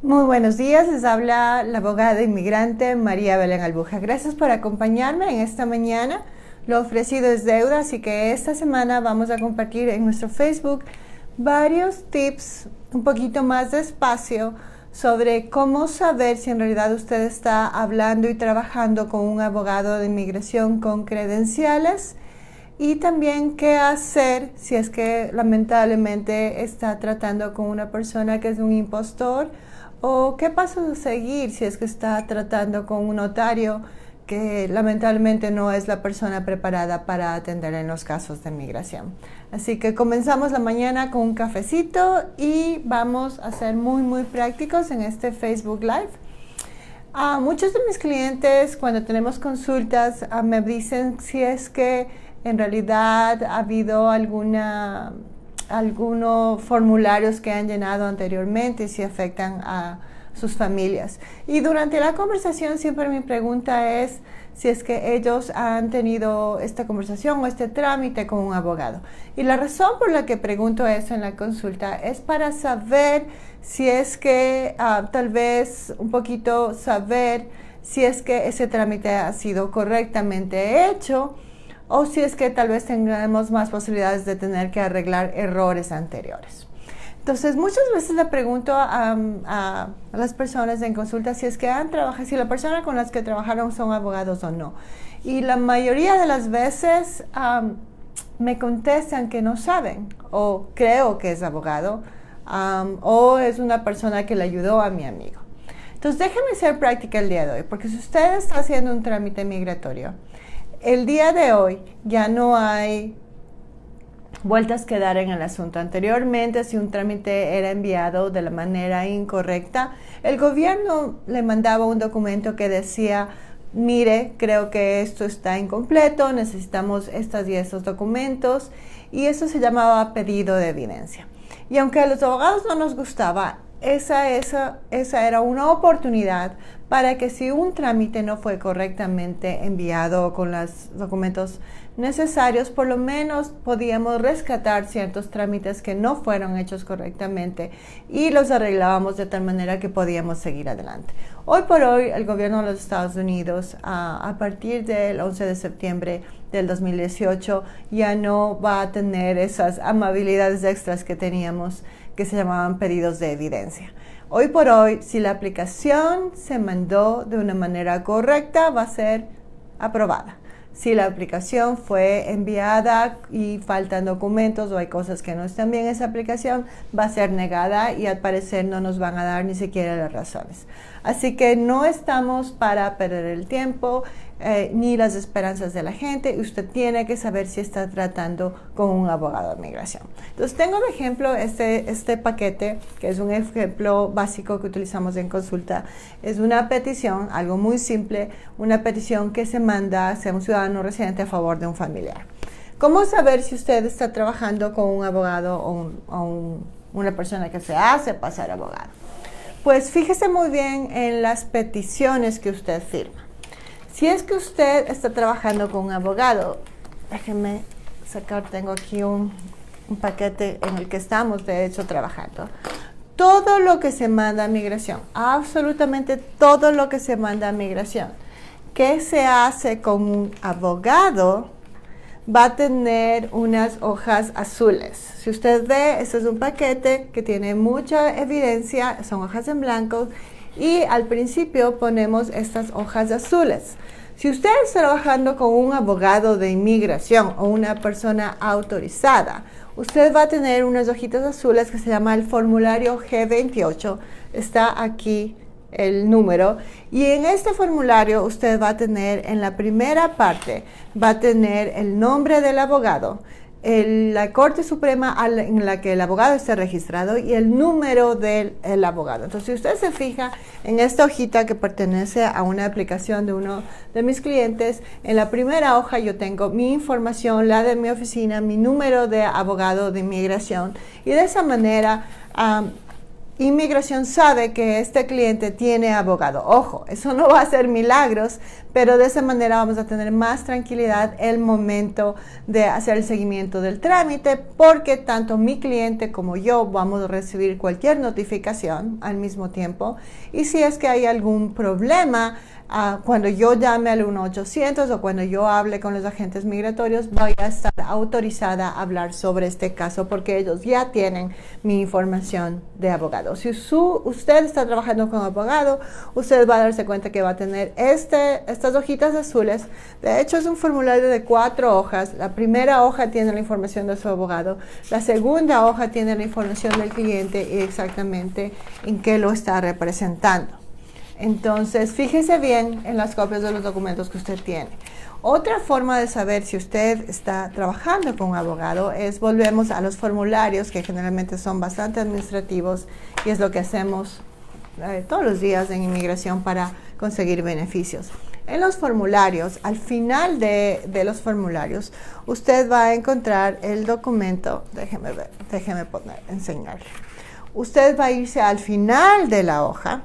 Muy buenos días, les habla la abogada inmigrante María Belén Albuja. Gracias por acompañarme en esta mañana. Lo ofrecido es deuda, así que esta semana vamos a compartir en nuestro Facebook varios tips un poquito más despacio sobre cómo saber si en realidad usted está hablando y trabajando con un abogado de inmigración con credenciales y también qué hacer si es que lamentablemente está tratando con una persona que es un impostor o qué pasos a seguir si es que está tratando con un notario que lamentablemente no es la persona preparada para atender en los casos de migración. Así que comenzamos la mañana con un cafecito y vamos a ser muy prácticos en este Facebook Live. Muchos de mis clientes cuando tenemos consultas me dicen si es que en realidad ha habido algunos formularios que han llenado anteriormente y si afectan a sus familias. Y durante la conversación siempre mi pregunta es si es que ellos han tenido esta conversación o este trámite con un abogado. Y la razón por la que pregunto eso en la consulta es para saber si es que tal vez un poquito saber si es que ese trámite ha sido correctamente hecho o si es que tal vez tengamos más posibilidades de tener que arreglar errores anteriores. Entonces, muchas veces le pregunto a las personas en consulta si es que han trabajado, si la persona con las que trabajaron son abogados o no. Y la mayoría de las veces me contestan que no saben, o creo que es abogado, o es una persona que le ayudó a mi amigo. Entonces, déjeme ser práctica el día de hoy, porque si usted está haciendo un trámite migratorio, el día de hoy ya no hay vueltas que dar en el asunto. Anteriormente, si un trámite era enviado de la manera incorrecta, el gobierno le mandaba un documento que decía, mire, creo que esto está incompleto, necesitamos estos y estos documentos, y eso se llamaba pedido de evidencia. Y aunque a los abogados no nos gustaba, esa era una oportunidad para que si un trámite no fue correctamente enviado con los documentos necesarios, por lo menos podíamos rescatar ciertos trámites que no fueron hechos correctamente y los arreglábamos de tal manera que podíamos seguir adelante. Hoy por hoy, el gobierno de los Estados Unidos, a partir del 11 de septiembre del 2018, ya no va a tener esas amabilidades extras que teníamos, que se llamaban pedidos de evidencia. Hoy por hoy, si la aplicación se mandó de una manera correcta, va a ser aprobada. Si la aplicación fue enviada y faltan documentos o hay cosas que no están bien en esa aplicación, va a ser negada y al parecer no nos van a dar ni siquiera las razones. Así que no estamos para perder el tiempo ni las esperanzas de la gente. Usted tiene que saber si está tratando con un abogado de migración. Entonces tengo de ejemplo este paquete, que es un ejemplo básico que utilizamos en consulta. Es una petición, algo muy simple, una petición que se manda hacia un ciudadano residente a favor de un familiar. ¿Cómo saber si usted está trabajando con un abogado o una persona que se hace pasar abogado? Pues fíjese muy bien en las peticiones que usted firma. Si es que usted está trabajando con un abogado, déjenme sacar, tengo aquí un paquete en el que estamos de hecho trabajando. Todo lo que se manda a migración, absolutamente todo lo que se manda a migración, que se hace con un abogado, va a tener unas hojas azules. Si usted ve, este es un paquete que tiene mucha evidencia, son hojas en blanco y al principio ponemos estas hojas azules. Si usted está trabajando con un abogado de inmigración o una persona autorizada, usted va a tener unas hojitas azules que se llama el formulario G28. Está aquí el número, y en este formulario usted va a tener en la primera parte, va a tener el nombre del abogado, la Corte Suprema en la que el abogado esté registrado y el número del abogado. Entonces, si usted se fija en esta hojita que pertenece a una aplicación de uno de mis clientes, en la primera hoja yo tengo mi información, la de mi oficina, mi número de abogado de inmigración, y de esa manera Inmigración sabe que este cliente tiene abogado. Ojo, eso no va a hacer milagros, pero de esa manera vamos a tener más tranquilidad el momento de hacer el seguimiento del trámite, porque tanto mi cliente como yo vamos a recibir cualquier notificación al mismo tiempo. Y si es que hay algún problema, cuando yo llame al 1-800 o cuando yo hable con los agentes migratorios, voy a estar autorizada a hablar sobre este caso porque ellos ya tienen mi información de abogado. Si usted está trabajando con abogado, usted va a darse cuenta que va a tener estas hojitas azules. De hecho, es un formulario de 4 hojas. La primera hoja tiene la información de su abogado. La segunda hoja tiene la información del cliente y exactamente en qué lo está representando. Entonces, fíjese bien en las copias de los documentos que usted tiene. Otra forma de saber si usted está trabajando con un abogado es, volvemos a los formularios, que generalmente son bastante administrativos, y es lo que hacemos todos los días en inmigración para conseguir beneficios. En los formularios, al final de los formularios, usted va a encontrar el documento. Déjeme enseñarle. Usted va a irse al final de la hoja.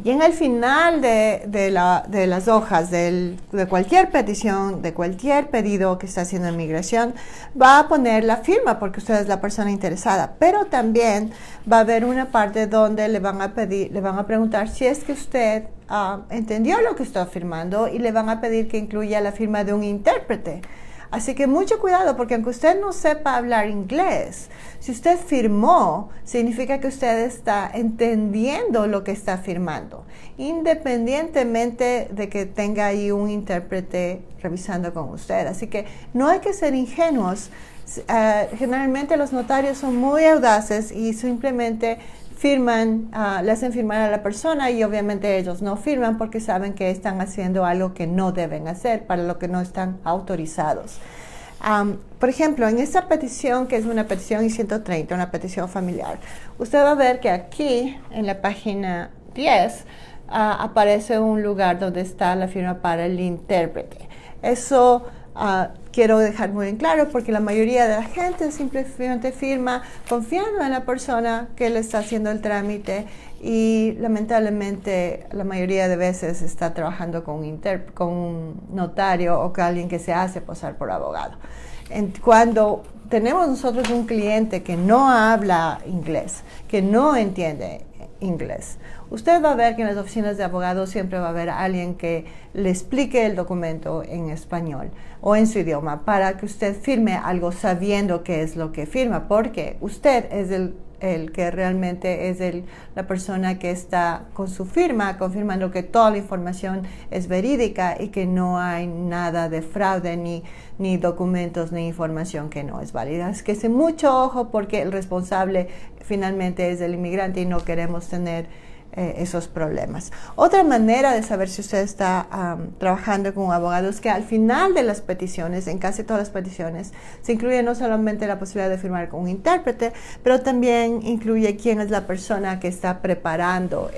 Y en el final de las hojas de cualquier petición, de cualquier pedido que está haciendo inmigración, va a poner la firma porque usted es la persona interesada. Pero también va a haber una parte donde le van a preguntar si es que usted entendió lo que está firmando, y le van a pedir que incluya la firma de un intérprete. Así que mucho cuidado, porque aunque usted no sepa hablar inglés, si usted firmó, significa que usted está entendiendo lo que está firmando, independientemente de que tenga ahí un intérprete revisando con usted. Así que no hay que ser ingenuos. Generalmente los notarios son muy audaces y simplemente le hacen firmar a la persona, y obviamente ellos no firman porque saben que están haciendo algo que no deben hacer, para lo que no están autorizados. Por ejemplo, en esta petición, que es una petición I-130, una petición familiar, usted va a ver que aquí en la página 10 aparece un lugar donde está la firma para el intérprete. Eso quiero dejar muy en claro, porque la mayoría de la gente simplemente firma confiando en la persona que le está haciendo el trámite, y lamentablemente la mayoría de veces está trabajando con un notario o con alguien que se hace pasar por abogado. Cuando tenemos nosotros un cliente que no habla inglés, que no entiende inglés, usted va a ver que en las oficinas de abogados siempre va a haber alguien que le explique el documento en español o en su idioma, para que usted firme algo sabiendo qué es lo que firma, porque usted es el que realmente es la persona que está con su firma confirmando que toda la información es verídica y que no hay nada de fraude, ni documentos, ni información que no es válida. Es que es mucho ojo, porque el responsable finalmente es el inmigrante y no queremos tener esos problemas. Otra manera de saber si usted está trabajando con un abogado es que al final de las peticiones, en casi todas las peticiones, se incluye no solamente la posibilidad de firmar con un intérprete, pero también incluye quién es la persona que está preparando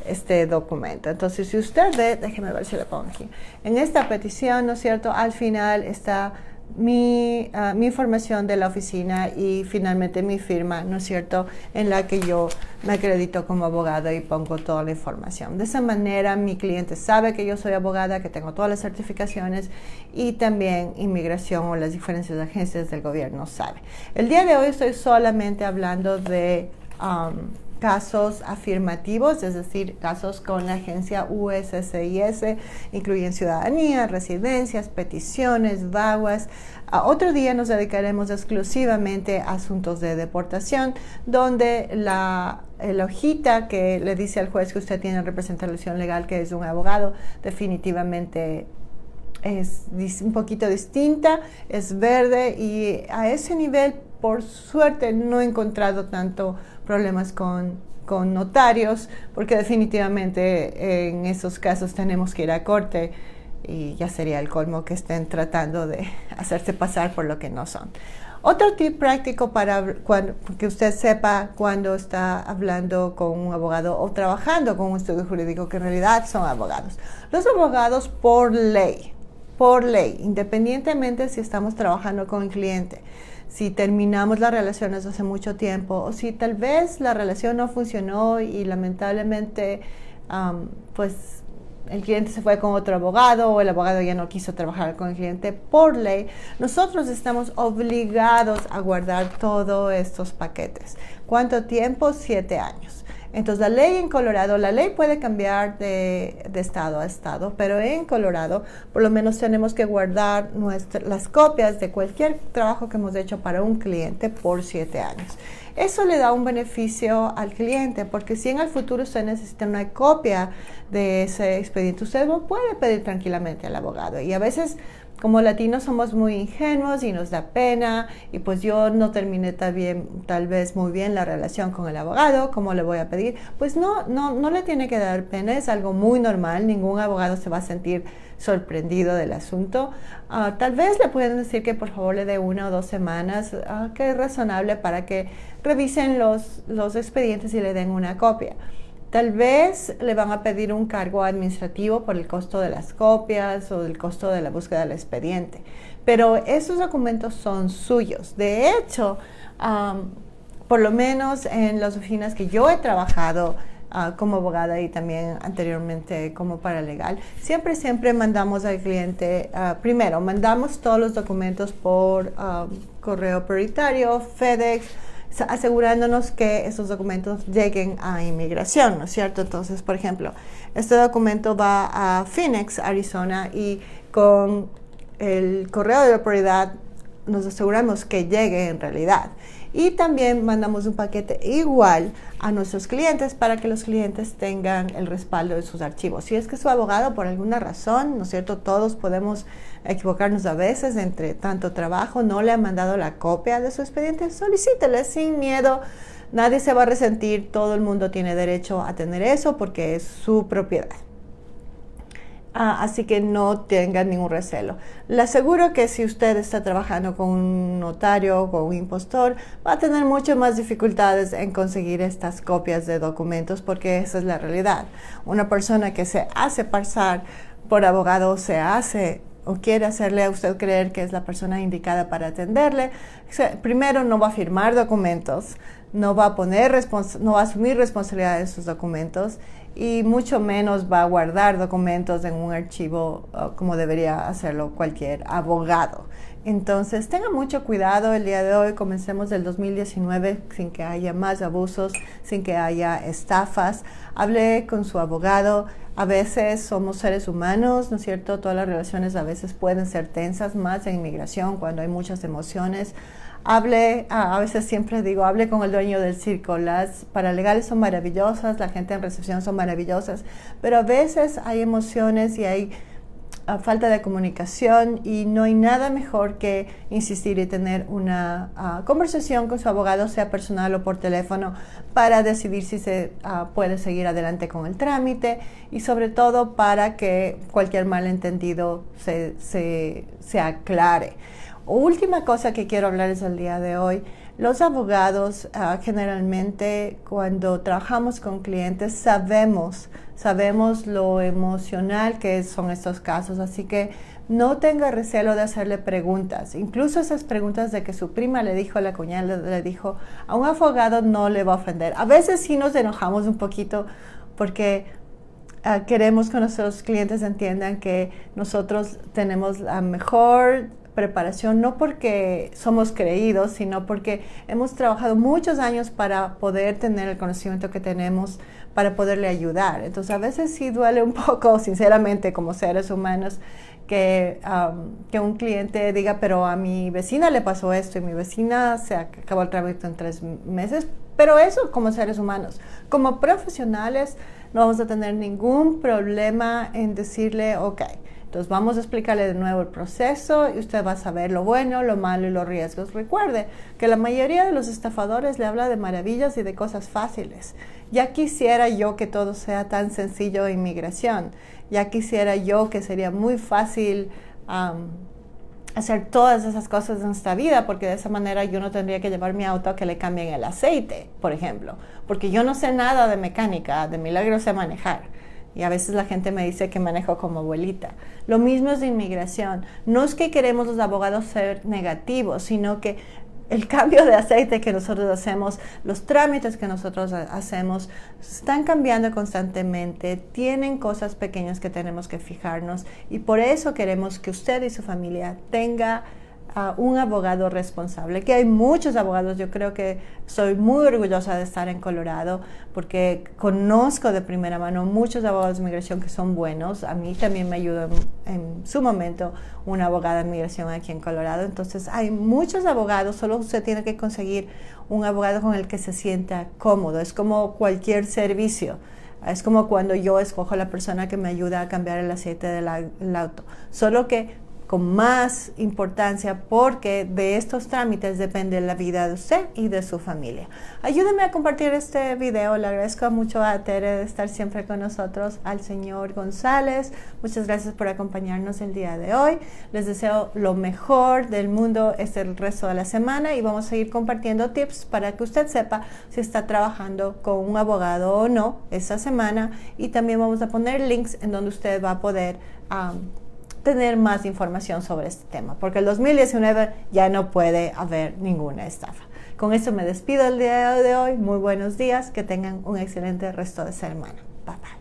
este documento. Entonces, si usted ve, déjeme ver si le pongo aquí, en esta petición, ¿no es cierto?, al final está mi información de la oficina y finalmente mi firma, ¿no es cierto?, en la que yo me acredito como abogada y pongo toda la información. De esa manera mi cliente sabe que yo soy abogada, que tengo todas las certificaciones, y también inmigración o las diferentes agencias del gobierno sabe. El día de hoy estoy solamente hablando de casos afirmativos, es decir, casos con la agencia USCIS, incluyen ciudadanía, residencias, peticiones, VAWAs. Otro día nos dedicaremos exclusivamente a asuntos de deportación, donde la hojita que le dice al juez que usted tiene representación legal, que es un abogado, definitivamente es un poquito distinta, es verde, y a ese nivel, por suerte, no he encontrado tanto problemas con notarios, porque definitivamente en esos casos tenemos que ir a corte, y ya sería el colmo que estén tratando de hacerse pasar por lo que no son. Otro tip práctico para que usted sepa cuando está hablando con un abogado o trabajando con un estudio jurídico que en realidad son abogados. Los abogados, por ley, independientemente si estamos trabajando con el cliente, si terminamos las relaciones hace mucho tiempo o si tal vez la relación no funcionó y lamentablemente pues el cliente se fue con otro abogado o el abogado ya no quiso trabajar con el cliente por ley, nosotros estamos obligados a guardar todos estos paquetes. ¿Cuánto tiempo? 7 años. Entonces la ley en Colorado, la ley puede cambiar de estado a estado, pero en Colorado por lo menos tenemos que guardar las copias de cualquier trabajo que hemos hecho para un cliente por 7 años. Eso le da un beneficio al cliente, porque si en el futuro usted necesita una copia de ese expediente, usted lo puede pedir tranquilamente al abogado. Y a veces, como latinos, somos muy ingenuos y nos da pena, y pues yo no terminé tal vez muy bien la relación con el abogado, ¿cómo le voy a pedir? Pues no le tiene que dar pena, es algo muy normal, ningún abogado se va a sentir sorprendido del asunto. Tal vez le pueden decir que por favor le dé 1 o 2 semanas, que es razonable para que revisen los expedientes y le den una copia. Tal vez le van a pedir un cargo administrativo por el costo de las copias o el costo de la búsqueda del expediente, pero esos documentos son suyos. De hecho, por lo menos en las oficinas que yo he trabajado como abogada y también anteriormente como paralegal, siempre mandamos al cliente, primero mandamos todos los documentos por correo prioritario, FedEx, asegurándonos que esos documentos lleguen a inmigración, ¿no es cierto? Entonces, por ejemplo, este documento va a Phoenix, Arizona, y con el correo de prioridad nos aseguramos que llegue en realidad. Y también mandamos un paquete igual a nuestros clientes para que los clientes tengan el respaldo de sus archivos. Si es que su abogado, por alguna razón, ¿no es cierto? Todos podemos equivocarnos a veces entre tanto trabajo, no le ha mandado la copia de su expediente, solicítele sin miedo. Nadie se va a resentir, todo el mundo tiene derecho a tener eso porque es su propiedad. Así que no tengan ningún recelo. Le aseguro que si usted está trabajando con un notario o con un impostor, va a tener muchas más dificultades en conseguir estas copias de documentos, porque esa es la realidad. Una persona que se hace pasar por abogado o quiere hacerle a usted creer que es la persona indicada para atenderle, primero no va a firmar documentos, no va a asumir responsabilidad de sus documentos y mucho menos va a guardar documentos en un archivo como debería hacerlo cualquier abogado. Entonces, tenga mucho cuidado el día de hoy. Comencemos el 2019 sin que haya más abusos, sin que haya estafas. Hable con su abogado. A veces somos seres humanos, ¿no es cierto? Todas las relaciones a veces pueden ser tensas, más en inmigración cuando hay muchas emociones. A veces siempre digo, hable con el dueño del circo. Las paralegales son maravillosas, la gente en recepción son maravillosas, pero a veces hay emociones y hay falta de comunicación, y no hay nada mejor que insistir y tener una conversación con su abogado, sea personal o por teléfono, para decidir si se puede seguir adelante con el trámite, y sobre todo para que cualquier malentendido se aclare. Última cosa que quiero hablarles el día de hoy. Los abogados generalmente cuando trabajamos con clientes sabemos lo emocional que son estos casos, así que no tenga recelo de hacerle preguntas. Incluso esas preguntas de que su prima le dijo, la cuñada le dijo, a un abogado no le va a ofender. A veces sí nos enojamos un poquito porque queremos que nuestros clientes entiendan que nosotros tenemos la mejor preparación, no porque somos creídos, sino porque hemos trabajado muchos años para poder tener el conocimiento que tenemos para poderle ayudar. Entonces a veces sí duele un poco, sinceramente, como seres humanos, que un cliente diga, pero a mi vecina le pasó esto y mi vecina se acabó el trámite en 3 meses, pero eso como seres humanos. Como profesionales no vamos a tener ningún problema en decirle, ok, entonces vamos a explicarle de nuevo el proceso y usted va a saber lo bueno, lo malo y los riesgos. Recuerde que la mayoría de los estafadores le habla de maravillas y de cosas fáciles. Ya quisiera yo que todo sea tan sencillo en inmigración. Ya quisiera yo que sería muy fácil hacer todas esas cosas en nuestra vida, porque de esa manera yo no tendría que llevar mi auto a que le cambien el aceite, por ejemplo. Porque yo no sé nada de mecánica, de milagro sé manejar. Y a veces la gente me dice que manejo como abuelita. Lo mismo es de inmigración. No es que queremos los abogados ser negativos, sino que el cambio de aceite que nosotros hacemos, los trámites que nosotros hacemos, están cambiando constantemente, tienen cosas pequeñas que tenemos que fijarnos y por eso queremos que usted y su familia tenga un abogado responsable, que hay muchos abogados. Yo creo que soy muy orgullosa de estar en Colorado porque conozco de primera mano muchos abogados de inmigración que son buenos. A mí también me ayudó en su momento una abogada de inmigración aquí en Colorado. Entonces hay muchos abogados, solo usted tiene que conseguir un abogado con el que se sienta cómodo. Es como cualquier servicio. Es como cuando yo escojo la persona que me ayuda a cambiar el aceite del auto. Solo que con más importancia porque de estos trámites depende la vida de usted y de su familia. Ayúdenme a compartir este video. Le agradezco mucho a Tere de estar siempre con nosotros, al señor González. Muchas gracias por acompañarnos el día de hoy. Les deseo lo mejor del mundo el resto de la semana y vamos a seguir compartiendo tips para que usted sepa si está trabajando con un abogado o no esta semana y también vamos a poner links en donde usted va a poder tener más información sobre este tema, porque el 2019 ya no puede haber ninguna estafa. Con esto me despido el día de hoy. Muy buenos días, que tengan un excelente resto de semana. Bye bye.